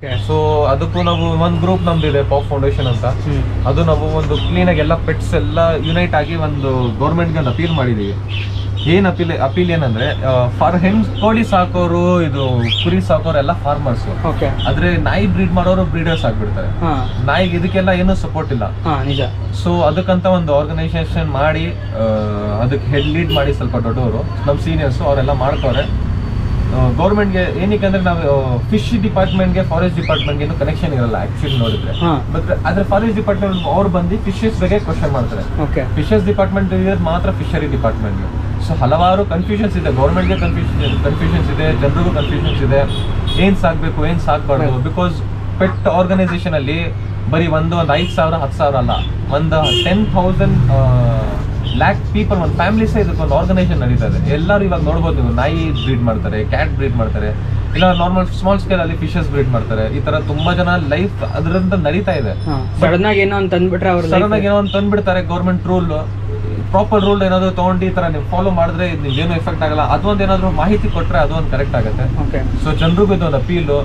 So ಅದಕ್ಕೂ ನಾವು ಒಂದು ಗ್ರೂಪ್ ನಮ್ದಿದೆ ಪಾಪ್ ಫೌಂಡೇಶನ್ ಅಂತ. ಅದು ನಾವು ಒಂದು ಕ್ಲೀನ್ ಆಗಿ ಎಲ್ಲ ಪೆಟ್ಸ್ ಎಲ್ಲ ಯುನೈಟ್ ಆಗಿ ಒಂದು ಗೌರ್ಮೆಂಟ್ಗೆ ಒಂದು ಅಪೀಲ್ ಮಾಡಿದೀವಿ. ಏನ್ ಅಪೀಲ್ ಏನಂದ್ರೆ, ಫಾರ್ ಕೋಳಿ ಸಾಕೋರು, ಇದು ಕುರಿ ಸಾಕೋರು ಎಲ್ಲ ಫಾರ್ಮರ್ಸ್. ಆದ್ರೆ ನಾಯಿ ಬ್ರೀಡ್ ಮಾಡೋರು ಬ್ರೀಡರ್ಸ್ ಆಗ್ಬಿಡ್ತಾರೆ. ನಾಯಿಗೆ ಇದಕ್ಕೆಲ್ಲ ಏನು ಸಪೋರ್ಟ್ ಇಲ್ಲ. ಸೊ ಅದಕ್ಕಂತ ಒಂದು ಆರ್ಗನೈಸೇಷನ್ ಮಾಡಿ ಅದಕ್ಕೆ ಹೆಡ್ ಲೀಡ್ ಮಾಡಿ ಸ್ವಲ್ಪ ದೊಡ್ಡವರು ನಮ್ ಸೀನಿಯರ್ಸ್ ಅವರೆಲ್ಲ ಮಾಡ್ತಾರೆ. ಗೌರ್ಮೆಂಟ್ಗೆ ಏನಕ್ಕೆ ಅಂದ್ರೆ ನಾವು ಫಿಶ್ ಡಿಪಾರ್ಟ್ಮೆಂಟ್ಗೆ ಫಾರೆಸ್ಟ್ ಡಿಪಾರ್ಟ್ಮೆಂಟ್ಗೆ ಏನು ಕನೆಕ್ಷನ್ ಇರಲ್ಲ ಆಕ್ಚುಲಿ ನೋಡಿದ್ರೆ. ಬಟ್ ಆದ್ರೆ ಫಾರೆಸ್ಟ್ ಡಿಪಾರ್ಟ್ಮೆಂಟ್ ಅವ್ರು ಬಂದು ಫಿಶಸ್ ಬಗ್ಗೆ ಕ್ವಶನ್ ಮಾಡ್ತಾರೆ. ಫಿಶಸ್ ಡಿಪಾರ್ಟ್ಮೆಂಟ್ ಮಾತ್ರ ಫಿಶರಿ ಡಿಪಾರ್ಟ್ಮೆಂಟ್. ಸೊ ಹಲವಾರು ಕನ್ಫ್ಯೂಷನ್ಸ್ ಇದೆ, ಗೌರ್ಮೆಂಟ್ಗೆ ಕನ್ಫ್ಯೂಷನ್ಸ್ ಇದೆ, ಜನರಿಗೂ ಕನ್ಫ್ಯೂಷನ್ಸ್ ಇದೆ, ಏನ್ ಸಾಕ್ಬೇಕು ಏನ್ ಸಾಕ್ಬಾರ್ದು. ಬಿಕಾಸ್ ಪೆಟ್ ಆರ್ಗನೈಸೇಷನ್ ಅಲ್ಲಿ ಬರೀ ಒಂದು 5,000 10,000 ಅಲ್ಲ, ಒಂದು 10,000 ಲ್ಯಾಕ್ ಪೀಪಲ್, ಒಂದು ಫ್ಯಾಮಿಲೀಸ್ ಇದಕ್ಕೆ ಒಂದು ಆರ್ಗನೈಸೇಷನ್ ನಡೀತಾ ಇದೆ. ಎಲ್ಲರೂ ಇವಾಗ ನೋಡ್ಬೋದು, ನೀವು ನಾಯಿ ಬ್ರೀಡ್ ಮಾಡ್ತಾರೆ, ಕ್ಯಾಟ್ ಬ್ರೀಡ್ ಮಾಡ್ತಾರೆ, ಇಲ್ಲ ನಾರ್ಮಲ್ ಸ್ಮಾಲ್ ಸ್ಕೇಲ್ ಅಲ್ಲಿ ಫಿಶಸ್ ಬ್ರೀಡ್ ಮಾಡ್ತಾರೆ. ಈ ತರ ತುಂಬಾ ಜನ ಲೈಫ್ ಅದರಿಂದ ನಡೀತಾ ಇದೆ. ಸಡನ್ ಆಗಿ ಏನೋ ಒಂದು ತಂದ್ಬಿಡ್ತಾರೆ. ಗೌರ್ಮೆಂಟ್ ರೂಲ್, ಪ್ರಾಪರ್ ರೂಲ್ ಏನಾದ್ರು ತಗೊಂಡು ಈ ತರ ನೀವು ಫಾಲೋ ಮಾಡಿದ್ರೆ ನಿಮ್ಗೇನು ಎಫೆಕ್ಟ್ ಆಗಲ್ಲ. ಅದೊಂದು ಏನಾದ್ರು ಮಾಹಿತಿ ಕೊಟ್ರೆ ಅದೊಂದು ಕರೆಕ್ಟ್ ಆಗುತ್ತೆ. ಸೊ ಜನರಿಗೂ ಇದೊಂದು ಅಪೀಲು,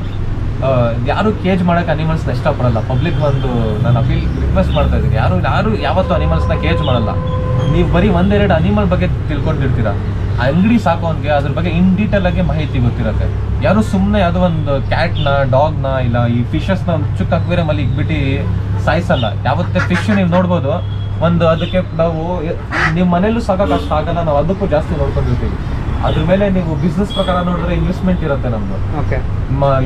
ಯಾರು ಕೇಜ್ ಮಾಡಕ್ಕೆ ಅನಿಮಲ್ಸ್ನ ಇಷ್ಟಪಡಲ್ಲ. ಪಬ್ಲಿಕ್ ಒಂದು ನಾನು ಅಪೀಲ್ ರಿಕ್ವೆಸ್ಟ್ ಮಾಡ್ತಾ ಇದ್ದೀನಿ, ಯಾರು ಯಾವತ್ತು ಅನಿಮಲ್ಸ್ನ ಕೇಜ್ ಮಾಡಲ್ಲ. ನೀವು ಬರೀ ಒಂದೆರಡು ಅನಿಮಲ್ ಬಗ್ಗೆ ತಿಳ್ಕೊಂಡಿರ್ತೀರಾ, ಅಂಗಡಿ ಸಾಕೋನ್ಗೆ ಅದ್ರ ಬಗ್ಗೆ ಇನ್ ಡೀಟೇಲ್ ಆಗಿ ಮಾಹಿತಿ ಗೊತ್ತಿರುತ್ತೆ. ಯಾರು ಸುಮ್ಮನೆ ಯಾವುದೋ ಒಂದು ಕ್ಯಾಟ್ನ, ಡಾಗ್ನ, ಇಲ್ಲ ಈ ಫಿಶಸ್ನ ಒಂದು ಚುಕ್ಕ ಅಕ್ವೇರಿಯಂ ಅಲ್ಲಿ ಇಕ್ಬಿಟ್ಟು ಸಾಯಿಸಲ್ಲ. ಯಾವತ್ತೇ ಫಿಶ್ ನೀವು ನೋಡ್ಬೋದು, ಒಂದು ಅದಕ್ಕೆ ನಾವು ನಿಮ್ಮ ಮನೇಲೂ ಸಾಕಕ್ಕೆ ಅಷ್ಟು ಆಗಲ್ಲ, ನಾವು ಅದಕ್ಕೂ ಜಾಸ್ತಿ ನೋಡ್ಕೊಂಡಿರ್ತೀವಿ. ಅದ್ರ ಮೇಲೆ ನೀವು ಬಿಸ್ನೆಸ್ ಪ್ರಕಾರ ನೋಡಿದ್ರೆ ಇನ್ವೆಸ್ಟ್ಮೆಂಟ್ ಇರುತ್ತೆ ನಮ್ದು.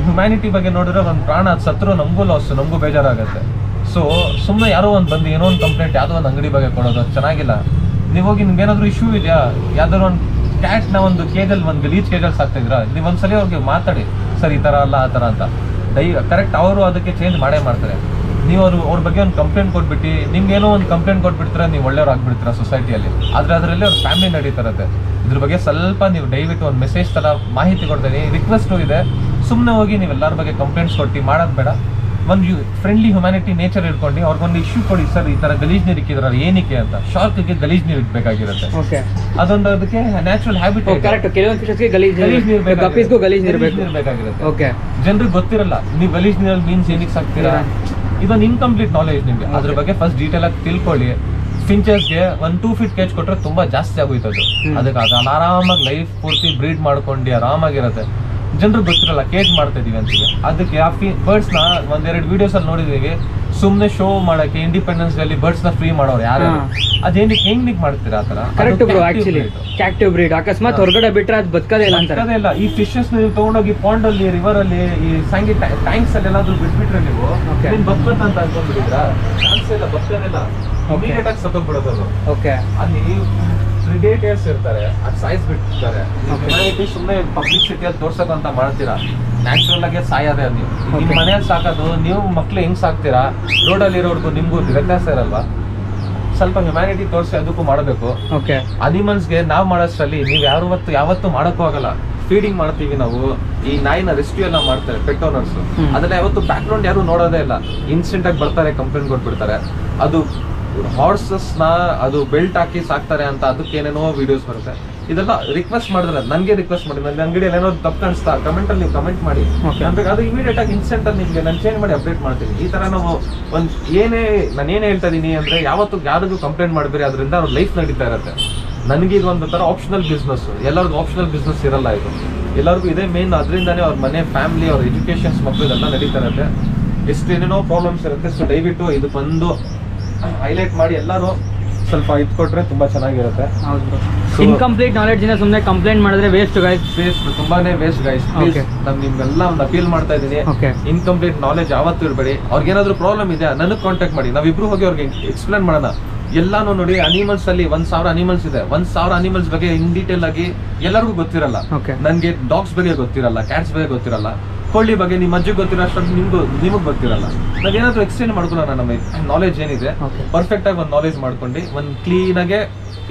ಹ್ಯುಮ್ಯಾನಿಟಿ ಬಗ್ಗೆ ನೋಡಿದ್ರೆ ಒಂದು ಪ್ರಾಣ ಸತ್ರು ನಮಗೂ ಲಾಸ್, ನಮಗೂ ಬೇಜಾರಾಗುತ್ತೆ. ಸೊ ಸುಮ್ಮನೆ ಯಾರೋ ಒಂದು ಬಂದು ಏನೋ ಒಂದು ಕಂಪ್ಲೇಂಟ್ ಯಾವುದೋ ಒಂದು ಅಂಗಡಿ ಬಗ್ಗೆ ಕೊಡೋದು ಚೆನ್ನಾಗಿಲ್ಲ. ನೀವು ಹೋಗಿ ನಿಮ್ಗೆ ಏನಾದರೂ ಇಶ್ಯೂ ಇದೆಯಾ, ಯಾವ್ದಾದ್ರು ಒಂದು ಕ್ಯಾಟ್ನ ಒಂದು ಕೇಜಲ್ಲಿ, ಒಂದು ಗಲೀಜ್ ಕೇಜಲ್ಲಿ ಸಾಕ್ತಿದ್ರಾ, ನೀವು ಒಂದ್ಸಲಿ ಅವ್ರಿಗೆ ಮಾತಾಡಿ, ಸರ್ ಈ ಥರ ಅಲ್ಲ ಆ ಥರ ಅಂತ. ಕರೆಕ್ಟ್ ಅವರು ಅದಕ್ಕೆ ಚೇಂಜ್ ಮಾಡೇ ಮಾಡ್ತಾರೆ. ನೀವು ಅವ್ರ ಬಗ್ಗೆ ಒಂದು ಕಂಪ್ಲೇಂಟ್ ಕೊಟ್ಬಿಟ್ಟು, ನಿಮ್ಗೆ ಏನೋ ಒಂದು ಕಂಪ್ಲೇಂಟ್ ಕೊಟ್ಬಿಡ್ತೀರಾ, ನೀವು ಒಳ್ಳೆಯವ್ರು ಆಗ್ಬಿಡ್ತೀರಾ ಸೊಸೈಟಿಯಲ್ಲಿ. ಆದರೆ ಅದರಲ್ಲಿ ಅವ್ರ ಫ್ಯಾಮಿಲಿ ನಡೀತಿರುತ್ತೆ. ಇದ್ರ ಬಗ್ಗೆ ಸ್ವಲ್ಪ ನೀವು ದಯವಿಟ್ಟು ಒಂದು ಮೆಸೇಜ್ ಥರ ಮಾಹಿತಿ ಕೊಡ್ತೀನಿ, ರಿಕ್ವೆಸ್ಟು ಇದೆ. ಸುಮ್ಮನೆ ಹೋಗಿ ನೀವು ಎಲ್ಲರ ಬಗ್ಗೆ ಕಂಪ್ಲೇಂಟ್ಸ್ ಕೊಟ್ಟು ಮಾಡೋದು ಬೇಡ. ಒಂದು ಫ್ರೆಂಡ್ಲಿ ಹ್ಯುಮ್ಯಾನಿಟಿ ನೇಚರ್ ಇಟ್ಕೊಂಡು ಅವ್ರಿಗೊಂದು ಇಶ್ಯೂ ಕೊಡಿ, ಸರ್ ಈ ಥರ ಗಲೀಜ್ ನೀರು ಇಕ್ಕಿದ್ರಲ್ಲ ಏನಕ್ಕೆ ಅಂತ. ಶಾರ್ಕ್ಗೆ ಗಲೀಜ್ ನೀರು ಇಕ್ಬೇಕಾಗಿರುತ್ತೆ, ಅದೊಂದು ಅದಕ್ಕೆ ನ್ಯಾಚುರಲ್ ಹ್ಯಾಬಿಟ್. ಬೇಕಾಗಿರುತ್ತೆ. ಜನರಿಗೆ ಗೊತ್ತಿರಲ್ಲ ನೀವು ಗಲೀಜ್ ನೀರಲ್ಲಿ ಮೀನ್ಸ್ ಏನಕ್ಕೆ ಸಾಕ್ತೀರಾ, ಇದೊಂದು ಇನ್ಕಂಪ್ಲೀಟ್ ನಾಲೆಜ್ ನಿಮಗೆ. ಅದ್ರ ಬಗ್ಗೆ ಫಸ್ಟ್ ಡೀಟೇಲ್ ಆಗಿ ತಿಳ್ಕೊಳ್ಳಿ. ಫಿಂಚರ್ಸ್ಗೆ ಒಂದು 2 feet ಕೇಜ್ ಕೊಟ್ಟರೆ ತುಂಬಾ ಜಾಸ್ತಿ ಆಗೋಯ್ತದು. ಅದಕ್ಕೆ ಅದು ಆರಾಮಾಗಿ ಲೈಫ್ ಪೂರ್ತಿ ಬ್ರೀಡ್ ಮಾಡ್ಕೊಂಡು ಆರಾಮಾಗಿರುತ್ತೆ. ಜನರಿಗೆ ಗೊತ್ತಿರಲ್ಲ ಕೇಜ್ ಮಾಡ್ತಾ ಇದೀವಿ ಅಂತೀವಿ. ಅದಕ್ಕೆ ಆ ಬರ್ಡ್ಸ್ನ ಒಂದೆರಡು ವಿಡಿಯೋಸ್ ಅಲ್ಲಿ ನೋಡಿದೀವಿ, ಸುಮ್ಮನೆ ಶೋ ಮಾಡಕ್ಕೆ ಇಂಡಿಪೆಂಡೆನ್ಸ್ ಡೇ ಅಲ್ಲಿ ಬರ್ಡ್ಸ್ ನ ಫ್ರೀ ಮಾಡೋರು ಯಾರು, ಅದೇನಕ್ಕೆ ಹೆಂಗ್ ಮಾಡ್ತೀರಾ ಆತರ. Correct bro, actually captive breed ಅಕಸ್ಮಾತ್ ಹೊರಗಡೆ ಬಿಟ್ರೆ ಅದು ಬದುಕದೇ ಇಲ್ಲ. ಈ ಫಿಶಸ್ ನೀವು ತಗೊಂಡೋಗಿ ಪಾಂಡ್ ಅಲ್ಲಿ, ರಿವರ್ ಅಲ್ಲಿ, ಈ ಸಂಗಿ ಟ್ಯಾಂಕ್ಸ್ ಅಲ್ಲಿ ಎಲ್ಲಾದ್ರೂ ಬಿಟ್ಬಿಟ್ರೆ ನೀವು ಬದುಕಂತ ಅಂತ ಅನ್ಕೊಂಡ್ಬಿಟ್ಟಿದ್ರ, ಚಾನ್ಸ್ ಇಲ್ಲ, ಬದುಕೇನಿಲ್ಲ, ಇಮಿಡಿಯೇಟ್ ಆಗಿ ಸತ್ತೋಗ್ಬಿಡೋದು. ಅಲ್ಲಿ ಪ್ರಿಡೇಟರ್ಸ್ ಇರ್ತಾರೆ, ಅದು ಸಾಯಿಸ್ ಬಿಟ್ಟಿರ್ತಾರೆ. ಹ್ಯುಮ್ಯಾನಿಟಿ ಸುಮ್ಮನೆ ಪಬ್ಲಿಸಿಟಿಯಲ್ಲಿ ತೋರ್ಸೋಕಂತ ಮಾಡ್ತೀರಾ, ನ್ಯಾಚುರಲ್ ಆಗಿ ಸಾಯೋದೇ. ಅದು ನಿಮ್ಮ ಮನೆಯಲ್ಲಿ ಸಾಕೋದು, ನೀವು ಮಕ್ಳು ಹೆಂಗ್ ಸಾಕ್ತೀರಾ, ರೋಡಲ್ಲಿ ಇರೋರ್ಗು ನಿಮ್ಗೂ ವ್ಯತ್ಯಾಸ ಇರಲ್ವಾ? ಸ್ವಲ್ಪ ಹ್ಯುಮ್ಯಾನಿಟಿ ತೋರಿಸಿ ಅದಕ್ಕೂ ಮಾಡಬೇಕು. ಅನಿಮಲ್ಸ್ಗೆ ನಾವು ಮಾಡೋಷ್ಟರಲ್ಲಿ ನೀವು ಯಾವತ್ತೂ ಮಾಡೋಕ್ಕೂ ಆಗಲ್ಲ. ಫೀಡಿಂಗ್ ಮಾಡ್ತೀವಿ ನಾವು, ಈ ನಾಯಿನ ರೆಸ್ಕ್ಯೂ ಎಲ್ಲ ಮಾಡ್ತಾರೆ ಪೆಟ್ ಓನರ್ಸ್, ಅದೆಲ್ಲ ಯಾವತ್ತು ಬ್ಯಾಕ್ ಗ್ರೌಂಡ್ ಯಾರು ನೋಡೋದೇ ಇಲ್ಲ. ಇನ್ಸ್ಟೆಂಟ್ ಆಗಿ ಬರ್ತಾರೆ, ಕಂಪ್ಲೇಂಟ್ ಕೊಟ್ಬಿಡ್ತಾರೆ. ಅದು ಹಾರ್ಸಸ್ನ ಅದು ಬೆಲ್ಟ್ ಹಾಕಿ ಸಾಕ್ತಾರೆ ಅಂತ, ಅದಕ್ಕೆ ಏನೇನೋ ವಿಡಿಯೋಸ್ ಬರುತ್ತೆ. ಇದೆಲ್ಲ ರಿಕ್ವೆಸ್ಟ್ ಮಾಡಿದ್ರೆ, ನನಗೆ ರಿಕ್ವೆಸ್ಟ್ ಮಾಡಿ, ನನ್ನ ಅಂಗಡಿಯಲ್ಲಿ ಏನೋ ತಪ್ಪು ಕಾಣಿಸ್ತಾ ಕಮೆಂಟ್ ಅಲ್ಲಿ ನೀವು ಕಮೆಂಟ್ ಮಾಡಿ, ಅದು ಇಮಿಡಿಯೇಟ್ ಆಗಿ ಇನ್ಸ್ಟೆಂಟ್ ಆಗಿ ನಿಮಗೆ ನಾನು ಚೇಂಜ್ ಮಾಡಿ ಅಪ್ಡೇಟ್ ಮಾಡ್ತೀನಿ. ಈ ತರ ನಾವು ನಾನು ಏನೇ ಹೇಳ್ತಾ ಇದೀನಿ ಅಂದ್ರೆ, ಯಾವತ್ತು ಯಾರಿಗೂ ಕಂಪ್ಲೇಂಟ್ ಮಾಡಬೇಡಿ, ಅದರಿಂದ ಅವ್ರ ಲೈಫ್ ನಡೀತಾ ಇರುತ್ತೆ. ನನಗೆ ಇದು ಒಂದು ತರ ಆಪ್ಷನಲ್ ಬಿಸ್ನೆಸ್, ಎಲ್ಲರಿಗೂ ಆಪ್ಷನಲ್ ಬಿಸ್ನೆಸ್ ಇರಲ್ಲ ಇದು, ಎಲ್ಲರಿಗೂ ಇದೇ ಮೇನ್. ಅದರಿಂದಾನೇ ಅವ್ರ ಮನೆ, ಫ್ಯಾಮಿಲಿ, ಅವ್ರ ಎಜುಕೇಶನ್ಸ್, ಮಕ್ಕಳು ಇದೆಲ್ಲ ನಡೀತಾ ಇರುತ್ತೆ. ಎಷ್ಟು ಏನೇನೋ ಪ್ರಾಬ್ಲಮ್ಸ್ ಇರುತ್ತೆ. ಸೊ ದಯವಿಟ್ಟು ಇದು ಬಂದು ಹೈಲೈಟ್ ಮಾಡಿ ಎಲ್ಲರೂ ಸ್ವಲ್ಪ ಇಟ್ಕೊಟ್ರೆ ತುಂಬಾ ಚೆನ್ನಾಗಿರುತ್ತೆ. ಇನ್ಕಂಪ್ಲೀಟ್ ನಾಲೆಡ್ಜ್ ಇಂದ ಸುಮ್ಮನೆ ಕಂಪ್ಲೇಂಟ್ ಮಾಡಿದ್ರೆ ವೇಸ್ಟ್ ಗೈಸ್, ತುಂಬಾನೇ ವೇಸ್ಟ್ ಗೈಸ್. ನಾನು ನಿಮ್ಗೆಲ್ಲ ಒಂದು ಅಪೀಲ್ ಮಾಡ್ತಾ ಇದ್ದೀನಿ, ಇನ್ಕಂಪ್ಲೀಟ್ ನಾಲೆಜ್ ಯಾವತ್ತೂ ಇರಬೇಡಿ. ಅವ್ರಿಗೇನಾದ್ರೂ ಪ್ರಾಬ್ಲಮ್ ಇದೆ ನನಗೆ ಕಾಂಟ್ಯಾಕ್ಟ್ ಮಾಡಿ, ನಾವಿಬ್ರು ಹೋಗಿ ಅವ್ರಿಗೆ ಎಕ್ಸ್ಪ್ಲೇನ್ ಮಾಡೋಣ. ಎಲ್ಲಾನು ನೋಡಿ, ಅನಿಮಲ್ಸ್ ಅಲ್ಲಿ 1,000 ಅನಿಮಲ್ಸ್ ಇದೆ. 1,000 ಅನಿಮಲ್ಸ್ ಬಗ್ಗೆ ಇನ್ ಡೀಟೇಲ್ ಆಗಿ ಎಲ್ಲರಿಗೂ ಗೊತ್ತಿರಲ್ಲ. ನನ್ಗೆ ಡಾಗ್ಸ್ ಬಗ್ಗೆ ಗೊತ್ತಿರಲ್ಲ, ಕ್ಯಾಟ್ಸ್ ಬಗ್ಗೆ ಗೊತ್ತಿರಲ್ಲ, ಕೋಳಿ ಬಗ್ಗೆ ನಿಮ್ಮ ಅಜ್ಜಿಗೆ ಗೊತ್ತಿರೋ ಅಷ್ಟೊಂದು ನಿಮಗೆ ಗೊತ್ತಿರಲ್ಲ. ನಾವೇನಾದ್ರೂ ಎಕ್ಸ್ಚೇಂಜ್ ಮಾಡ್ಕೊಳ್ಳೋಣ, ನಮ್ಮ ನಾಲೆಜ್ ಏನಿದೆ ಪರ್ಫೆಕ್ಟ್ ಆಗಿ ಒಂದು ನಾಲೆಜ್ ಮಾಡ್ಕೊಂಡು ಒಂದು ಕ್ಲೀನ್ ಆಗಿ,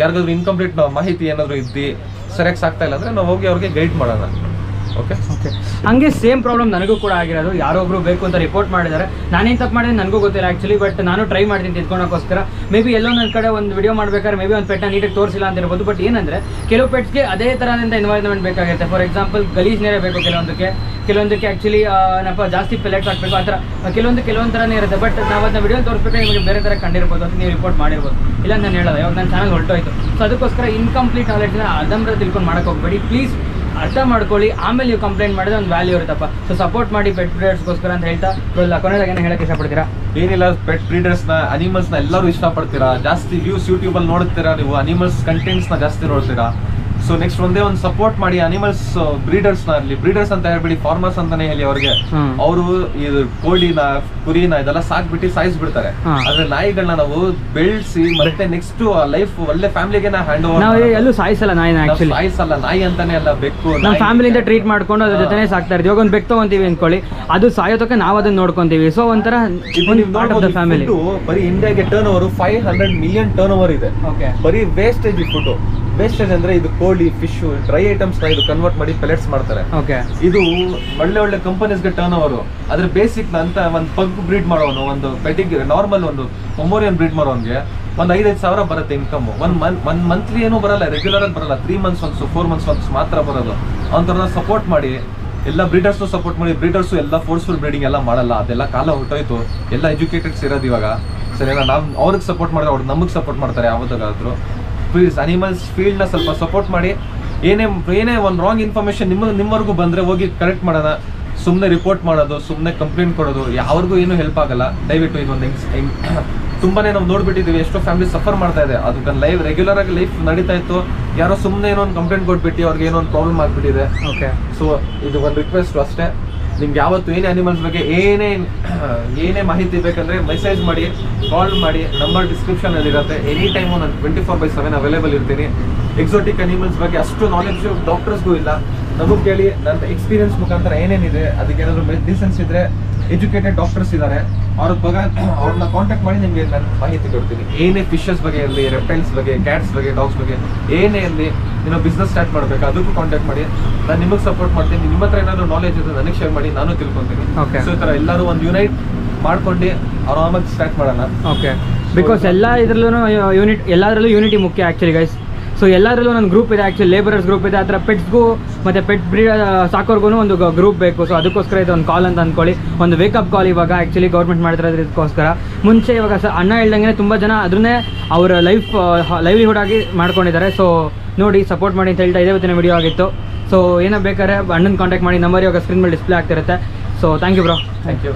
ಯಾರಿಗಾದ್ರೂ ಇನ್ಕಂಪ್ಲೀಟ್ ಮಾಹಿತಿ ಏನಾದ್ರು ಇದ್ದು ಸರಿಯಾಗಿ ಸಾಕ್ತಾ ಇಲ್ಲ ಅಂದ್ರೆ ನಾವು ಹೋಗಿ ಅವ್ರಿಗೆ ಗೈಡ್ ಮಾಡೋಣ. Okay okay. ಹಂಗೆ ಸೇಮ್ ಪ್ರಾಬ್ಲಮ್ ನನಗೂ ಕೂಡ ಆಗಿರೋದು. ಯಾರೋ ಒಬ್ರು ಬೇಕು ಅಂತ ರಿಪೋರ್ಟ್ ಮಾಡಿದ್ದಾರೆ. ನಾನೇನು ತಪ್ಪು ಮಾಡಿದ್ರೆ ನನಗೂ ಗೊತ್ತಿಲ್ಲ ಆ್ಯಕ್ಚುಲಿ, ಬಟ್ ನಾನು ಟ್ರೈ ಮಾಡ್ತೀನಿ ತಿಳ್ಕೊಳಕ್ಕೋಸ್ಕರ. ಮೇ ಬಿ ಎಲ್ಲೋ ನನ್ನ ಕಡೆ ಒಂದು ವಿಡಿಯೋ ಮಾಡ್ಬೇಕಾದ್ರೆ ಮೇ ಬಿ ಒಂದು ಪೆಟ್ನ ನೀಟಾಗಿ ತೋರಿಸಿಲ್ಲ ಅಂತ ಇರ್ಬೋದು. ಬಟ್ ಏನಂದರೆ ಕೆಲವು ಪೆಟ್ಸ್ಗೆ ಅದೇ ಥರದಿಂದ ಎನ್ವೈರ್ಮೆಂಟ್ ಬೇಕಾಗುತ್ತೆ. ಫಾರ್ ಎಕ್ಸಾಂಪಲ್ ಗಲೀಜ್ ನೀರೇ ಬೇಕು ಕೆಲವೊಂದಕ್ಕೆ ಆ್ಯಕ್ಚುಲಿ ಏನಪ್ಪ ಜಾಸ್ತಿ ಪೆಲೆಟ್ಸ್ ಹಾಕಬೇಕು, ಆ ಥರ ಕೆಲವೊಂದು ಥರನೇ ಇರುತ್ತೆ. ಬಟ್ ನಾವು ಅದನ್ನ ವಿಡಿಯೋ ತೋರಿಸ್ಬೇಕಾದ್ರೆ ನಿಮಗೆ ಬೇರೆ ಥರ ಕಂಡಿರ್ಬೋದು ಅಂತ ನೀವು ರಿಪೋರ್ಟ್ ಮಾಡಿರ್ಬೋದು. ಇಲ್ಲ ನಾನು ಹೇಳೋದು, ಇವಾಗ ನನ್ನ ಚಾನಲ್ ಹೊರಟೋಯ್ತು. ಸೊ ಅದಕ್ಕೋಸ್ಕರ ಇನ್ಕಂಪ್ಲೀಟ್ ನಾಲೆಡ್ಜ್ನ ಅರ್ಧಂಬರ್ಧ ತಿಳ್ಕೊಂಡು ಮಾಡೋಕೆ ಹೋಗ್ಬೇಡಿ ಪ್ಲೀಸ್. ಅರ್ಥ ಮಾಡ್ಕೊಳ್ಳಿ, ಆಮೇಲೆ ನೀವು ಕಂಪ್ಲೇಂಟ್ ಮಾಡಿದ್ರೆ ಒಂದು ವ್ಯಾಲ್ಯೂ ಇರುತ್ತಪ್ಪ. ಸೊ ಸಪೋರ್ಟ್ ಮಾಡಿ ಪೆಟ್ ಬ್ರೀಡರ್ಸ್ಗೋಸ್ಕರ ಅಂತ ಹೇಳ್ತಾ ಕೊನೆಯದಾಗ ಏನು ಹೇಳಕ್ಕೆ ಇಷ್ಟಪಡ್ತೀರಾ? ಏನಿಲ್ಲ, ಪೆಟ್ ಬ್ರೀಡರ್ಸ್ನ ಅನಿಮಲ್ಸ್ನ ಎಲ್ಲರೂ ಇಷ್ಟಪಡ್ತೀರಾ, ಜಾಸ್ತಿ ವ್ಯೂಸ್ ಯೂಟ್ಯೂಬಲ್ಲಿ ನೋಡ್ತೀರಾ, ನೀವು ಅನಿಮಲ್ಸ್ ಕಂಟೆಂಟ್ಸ್ನ ಜಾಸ್ತಿ ನೋಡ್ತೀರಾ. ಸೊ ನೆಕ್ಸ್ಟ್ ಒಂದೇ ಒಂದು ಸಪೋರ್ಟ್ ಮಾಡಿ ಅನಿಮಲ್ಸ್ ಬ್ರೀಡರ್ಸ್ನ ಇರಲಿ, ಬ್ರೀಡರ್ಸ್ ಅಂತ ಹೇಳ್ಬಿಡಿ, ಫಾರ್ಮರ್ಸ್ ಅಂತಾನೆ ಹೇಳಿ ಅವ್ರಿಗೆ. ಅವರು ಇದು ಕೋಳಿನ ಕುರಿನ ಇದೆಲ್ಲ ಸಾಕ್ಬಿಟ್ಟು ಸಾಯಿಸ್ಬಿಡ್ತಾರೆ. ಆದ್ರೆ ನಾಯಿಗಳನ್ನ ನಾವು ಬೆಳೆಸಿ ಮತ್ತೆ ನೆಕ್ಸ್ಟ್ ಲೈಫ್ ಒಳ್ಳೆ ಫ್ಯಾಮಿಲಿಗೆ ಹ್ಯಾಂಡ್ ಓವರ್. ಎಲ್ಲೂ ಸಾಯಿಸಲ್ಲ ನಾಯಿನ, ಸಾಯಿಸಲ್ಲ, ನಾಯಿ ಅಂತಾನೆ ಅಲ್ಲ, ಬೆಕ್ಕು ನಮ್ಮ ಫ್ಯಾಮಿಲಿಯಿಂದ ಟ್ರೀಟ್ ಮಾಡ್ಕೊಂಡು ಅದ್ರ ಜೊತೆ ಸಾಕ್ತಾ ಇರ್ತೀವಿ. ಇವಾಗ ಒಂದು ಬೆಕ್ಕು ತಗೊಂತೀವಿ ಅನ್ಕೊಳ್ಳಿ, ಅದು ಸಾಯೋತಕ್ಕೆ ನಾವು ಅದನ್ನ ನೋಡ್ಕೊಂತೀವಿ. ಸೊ ಒಂಥರ ಫ್ಯಾಮಿಲಿ. ಬರೀ ಇಂಡಿಯಾಗೆ turn over 500 million turn over ಇದೆ. ಬರೀ ವೇಸ್ಟೇಜ್ ಫುಡ್. ವೇಸ್ಟೇಜ್ ಅಂದ್ರೆ ಇದು ಕೋಳಿ, ಫಿಶ್, ಡ್ರೈ ಐಟಮ್ಸ್ ನ ಇದು ಕನ್ವರ್ಟ್ ಮಾಡಿ ಪೆಲೆಟ್ಸ್ ಮಾಡ್ತಾರೆ. ಇದು ಒಳ್ಳೆ ಕಂಪನೀಸ್ಗೆ ಟರ್ನ್ ಓವರ್. ಅದ್ರ ಬೇಸಿಕ್ ಅಂತ ಒಂದು ಪಗ್ ಬ್ರೀಡ್ ಮಾಡೋನು, ಒಂದು ಪೆಟಿಗ್ ನಾರ್ಮಲ್ ಒಂದು ಪೊಮೋರಿಯನ್ ಬ್ರೀಡ್ ಮಾಡೋನ್ಗೆ ಒಂದು 5-5 ಸಾವಿರ ಬರುತ್ತೆ ಇನ್ಕಮ್. ಒಂದ್ ಮಂತ್ಲಿ ಏನೂ ಬರಲ್ಲ, ರೆಗ್ಯುಲರ್ ಆಗಿ ಬರಲ್ಲ. 3 months ಒನ್ಸ್ 4 months ಒನ್ಸ್ ಮಾತ್ರ ಬರೋದು. ಅವ್ರನ್ನ ಸಪೋರ್ಟ್ ಮಾಡಿ, ಎಲ್ಲ ಬ್ರೀಡರ್ಸು ಸಪೋರ್ಟ್ ಮಾಡಿ. ಬ್ರೀಡರ್ಸು ಎಲ್ಲ ಫೋರ್ಸ್ಫುಲ್ ಬ್ರೀಡಿಂಗ್ ಎಲ್ಲ ಮಾಡಲ್ಲ, ಅದೆಲ್ಲ ಕಾಲ ಹೊರಟೋಯ್ತು. ಎಲ್ಲ ಎಜುಕೇಟೆಡ್ಸ್ ಇರೋದು ಇವಾಗ. ಸರಿನಾ? ನಾವು ಅವ್ರಿಗೆ ಸಪೋರ್ಟ್ ಮಾಡಿದ್ರೆ ಅವ್ರು ನಮಗೆ ಸಪೋರ್ಟ್ ಮಾಡ್ತಾರೆ ಯಾವತ್ತಾದ್ರೂ. ಪ್ಲೀಸ್ ಅನಿಮಲ್ಸ್ ಫೀಲ್ಡ್ನ ಸ್ವಲ್ಪ ಸಪೋರ್ಟ್ ಮಾಡಿ. ಏನೇ ಒಂದು ರಾಂಗ್ ಇನ್ಫಾರ್ಮೇಶನ್ ನಿಮ್ಮವರೆಗೂ ಬಂದರೆ ಹೋಗಿ ಕರೆಕ್ಟ್ ಮಾಡೋಣ. ಸುಮ್ಮನೆ ರಿಪೋರ್ಟ್ ಮಾಡೋದು, ಸುಮ್ಮನೆ ಕಂಪ್ಲೇಂಟ್ ಕೊಡೋದು ಯಾವ್ರಿಗೂ ಏನೂ ಹೆಲ್ಪ್ ಆಗಲ್ಲ. ದಯವಿಟ್ಟು ಇದೊಂದು ತುಂಬಾನೇ ನಾವು ನೋಡ್ಬಿಟ್ಟಿದ್ದೀವಿ, ಎಷ್ಟೋ ಫ್ಯಾಮಿಲಿ ಸಫರ್ ಮಾಡ್ತಾ ಇದೆ. ಅದಕ್ಕೆ ರೆಗ್ಯುಲರ್ ಆಗಿ ಲೈಫ್ ನಡೀತಾ ಇತ್ತು, ಯಾರೋ ಸುಮ್ಮನೆ ಏನೋ ಒಂದು ಕಂಪ್ಲೇಂಟ್ ಕೊಟ್ಬಿಟ್ಟು ಅವ್ರಿಗೆ ಏನೋ ಒಂದು ಪ್ರಾಬ್ಲಮ್ ಆಗ್ಬಿಟ್ಟಿದೆ. ಸೊ ಇದು ಒಂದು ರಿಕ್ವೆಸ್ಟ್ ಅಷ್ಟೇ. ನಿಮ್ಗೆ ಯಾವತ್ತು ಏನೇ ಅನಿಮಲ್ಸ್ ಬಗ್ಗೆ ಏನೇ ಮಾಹಿತಿ ಬೇಕಂದ್ರೆ ಮೆಸೇಜ್ ಮಾಡಿ, ಕಾಲ್ ಮಾಡಿ. ನಂಬರ್ ಡಿಸ್ಕ್ರಿಪ್ಷನಲ್ಲಿ ಇರುತ್ತೆ. ಎನಿ ಟೈಮು ನಾನು 24/7 ಅವೈಲೇಬಲ್ ಇರ್ತೀನಿ. ಎಕ್ಸೋಟಿಕ್ ಅನಿಮಲ್ಸ್ ಬಗ್ಗೆ ಅಷ್ಟು ನಾಲೆಡ್ಜು ಡಾಕ್ಟರ್ಸ್ಗೂ ಇಲ್ಲ. ನಮಗೆ ಕೇಳಿ, ನನ್ನ ಎಕ್ಸ್ಪೀರಿಯನ್ಸ್ ಮುಖಾಂತರ ಏನೇನಿದೆ, ಅದಕ್ಕೆ ಏನಾದರೂ ಮೆಡಿಸಿನ್ಸ್ ಇದ್ರೆ ಎಜುಕೇಟೆಡ್ ಡಾಕ್ಟರ್ಸ್ ಇದ್ದಾರೆ, ಅವ್ರನ್ನ ಕಾಂಟ್ಯಾಕ್ಟ್ ಮಾಡಿ ನಿಮಗೆ ನಾನು ಮಾಹಿತಿ ಕೊಡ್ತೀನಿ. ಏನೇ ಫಿಶಸ್ ಬಗ್ಗೆ ಇರಲಿ, ರೆಪ್ಟೈಲ್ಸ್ ಬಗ್ಗೆ, ಕ್ಯಾಟ್ಸ್ ಬಗ್ಗೆ, ಡಾಗ್ಸ್ ಬಗ್ಗೆ ಏನೇ ಇರಲಿ, ಏನೋ ಬಿಸ್ನೆಸ್ ಸ್ಟಾರ್ಟ್ ಮಾಡಬೇಕು, ಅದಕ್ಕೂ ಕಾಂಟ್ಯಾಕ್ಟ್ ಮಾಡಿ. ನಾನು ನಿಮಗೆ ಸಪೋರ್ಟ್ ಮಾಡ್ತೀನಿ. ನಿಮ್ಮ ಹತ್ರ ಏನಾದರೂ ನಾಲೆಜ್ ಇದೆ ನನಗೆ ಶೇರ್ ಮಾಡಿ, ನಾನು ತಿಳ್ಕೊತೀನಿ. ಸೊ ಈ ಥರ ಎಲ್ಲರೂ ಒಂದು ಯುನೈಟ್ ಮಾಡ್ಕೊಂಡು ಆರಾಮಾಗಿ ಸ್ಟಾರ್ಟ್ ಮಾಡೋಣ. ಓಕೆ, ಬಿಕಾಸ್ ಎಲ್ಲದರಲ್ಲೂ ಯೂನಿಟಿ ಮುಖ್ಯ ಆ್ಯಕ್ಚುಲಿ ಗೈಸ್. ಸೊ ಎಲ್ಲದರಲ್ಲೂ ಒಂದು ಗ್ರೂಪ್ ಇದೆ ಆ್ಯಕ್ಚುಲಿ, ಲೇಬರರ್ಸ್ ಗ್ರೂಪ್ ಇದೆ. ಆ ಥರ ಪೆಟ್ಸ್ಗೂ ಮತ್ತು ಪೆಟ್ ಬ್ರೀಡ್ ಸಾಕೋರ್ಗೂ ಒಂದು ಗ್ರೂಪ್ ಬೇಕು. ಸೊ ಅದಕ್ಕೋಸ್ಕರ ಇದು ಒಂದು ಕಾಲ್ ಅಂತ ಅಂದ್ಕೊಳ್ಳಿ, ಒಂದು ವೇಕಪ್ ಕಾಲ್ ಇವಾಗ ಆ್ಯಕ್ಚುಲಿ ಗೌರ್ಮೆಂಟ್ ಮಾಡ್ತಿರೋದಕ್ಕೋಸ್ಕರ. ಮುಂಚೆ ಇವಾಗ ಅಣ್ಣ ಹೇಳ್ದಂಗೆ ತುಂಬ ಜನ ಅದನ್ನೇ ಅವರ ಲೈವ್ಲಿಹುಡ್ ಆಗಿ ಮಾಡ್ಕೊಂಡಿದ್ದಾರೆ. ಸೊ ನೋಡಿ, ಸಪೋರ್ಟ್ ಮಾಡಿ ಅಂತ ಹೇಳ್ತಾ ಇದೇ ಇವತ್ತಿನ ವಿಡಿಯೋ ಆಗಿತ್ತು. ಸೊ ಏನೋ ಬೇಕಾದ್ರೆ ಅಣ್ಣನ ಕಾಂಟ್ಯಾಕ್ಟ್ ಮಾಡಿ. ನಂಬರ್ ಇವಾಗ ಸ್ಕ್ರೀನ್ ಮೇಲೆ ಡಿಸ್ಪ್ಲೇ ಆಗ್ತಿರುತ್ತೆ. So thank you bro. Thank you.